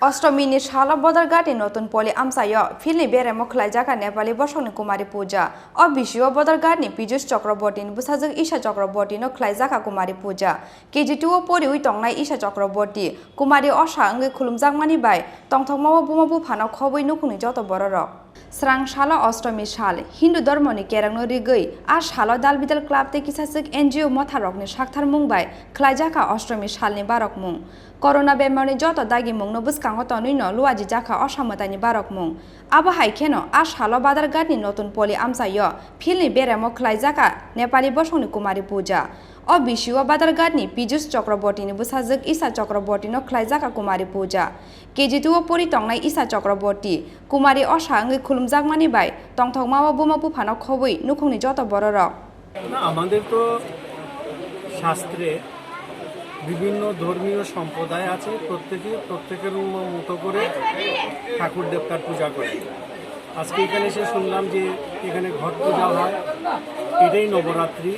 Ostomini Shala Bodargati Natun Palli Amchaio, Philly Beremo Khlaijakha Nepali Bosongni Kumari Puja, Obishio Bodargati Pijus Chakrabortin, Busazak Isha Chakrabortin, Khlaijakha Kumari Puja, KG2 Pori Witongnai Isha Chakraborti, Kumari Osha Ngi Khulumjakmani Bai, Tongtongmawa Bumabu Phano Khoboi Nukuni Joto Bororok. Srang Shala Ostomi Shal, Hindu Dormoni Kerangno Rigui, Ash Halo Dalbidal Club te Kisasik NGO Motharokni Shakthar Mumbai, Khlaijakha Ostomi Shalni Barok Mung. Corona Bemoni Joto Dagi Mung no Buskangotonino, Luaji Jaka Oshamatani Barok Mung. Aba Haikeno, Ash Halo Badargati Natun Palli Amchaio, Philly Beremo Khlaijakha, Nepali Bosongni Kumari Puja. Obishio Badargati Pijus Chakrabortin, Busazak Isa Chakrabortino, Khlaijakha Kumari Puja. KG2 Pori Tongnai Isa Chakraborti, Kumari Osha Ngi Khulumjakmani Bai, Tongtongmawa Bumabu Phano Khoboi Nukuni Joto Bororok. আমাদের তো শাস্ত্রে বিভিন্ন ধর্মীয় সম্প্রদায় আছে, প্রত্যেকের মতো করে ঠাকুর দেবতার পূজা করে। আজকে এখানে এসে শুনলাম যে এখানে ঘট পূজা হয়, এটাই নবরাত্রি,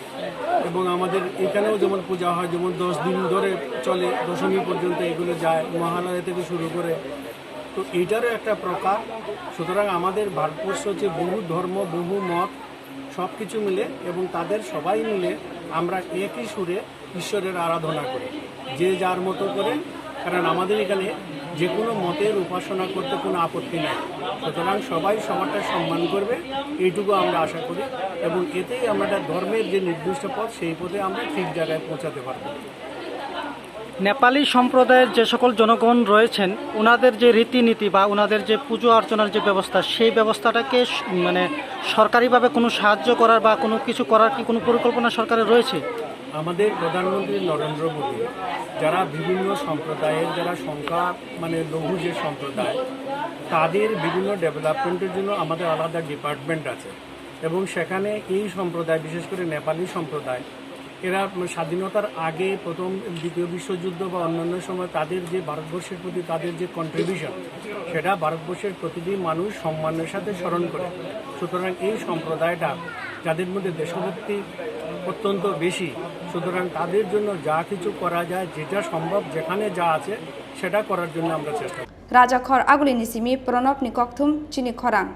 এবং আমাদের এখানেও যেমন পূজা হয়, যেমন 10 দিন ধরে চলে, দশমী পর্যন্ত এগুলো যায়, মহালয়া থেকে শুরু করে। তো এইটারও একটা প্রকার। সুতরাং আমাদের ভারতবর্ষ হচ্ছে বহু ধর্ম, বহু মত, সব কিছু মিলে এবং তাদের সবাই মিলে আমরা একই সুরে ঈশ্বরের আরাধনা করি, যে যার মতো করে। কারণ আমাদের এখানে যে কোনো মতের উপাসনা করতে কোনো আপত্তি নেই। সুতরাং সবাই সবারটা সম্মান করবে, এইটুকু আমরা আশা করি, এবং এতেই আমরা ধর্মের যে নির্দিষ্ট পথ, সেই পথে আমরা ঠিক জায়গায় পৌঁছাতে পারব। নেপালি সম্প্রদায়ের যে সকল জনগণ রয়েছেন, ওনাদের যে রীতিনীতি বা ওনাদের যে পুজো অর্চনার যে ব্যবস্থা, সেই ব্যবস্থাটাকে মানে সরকারিভাবে কোনো সাহায্য করার বা কোনো কিছু করার কি কোনো পরিকল্পনা সরকারের রয়েছে? আমাদের প্রধানমন্ত্রী নরেন্দ্র মোদী যারা বিভিন্ন সম্প্রদায়ের, যারা সংখ্যা মানে লঘু যে সম্প্রদায়, তাদের বিভিন্ন ডেভেলপমেন্টের জন্য আমাদের আলাদা ডিপার্টমেন্ট আছে, এবং সেখানে এই সম্প্রদায়, বিশেষ করে নেপালি সম্প্রদায়, এরা স্বাধীনতার আগে প্রথম দ্বিতীয় বিশ্বযুদ্ধ বা অন্যান্য সময় তাদের যে ভারতবর্ষের প্রতি তাদের যে কন্ট্রিবিউশন, সেটা ভারতবর্ষের প্রতিটি মানুষ সম্মানের সাথে স্মরণ করে। সুতরাং এই সম্প্রদায়টা, যাদের মধ্যে দেশভক্তি অত্যন্ত বেশি, সুতরাং তাদের জন্য যা কিছু করা যায়, যেটা সম্ভব, যেখানে যা আছে সেটা করার জন্য আমরা চেষ্টা করি। Raja Khor Aguli Nisimi Pronop Nikokthum Chini Khorang.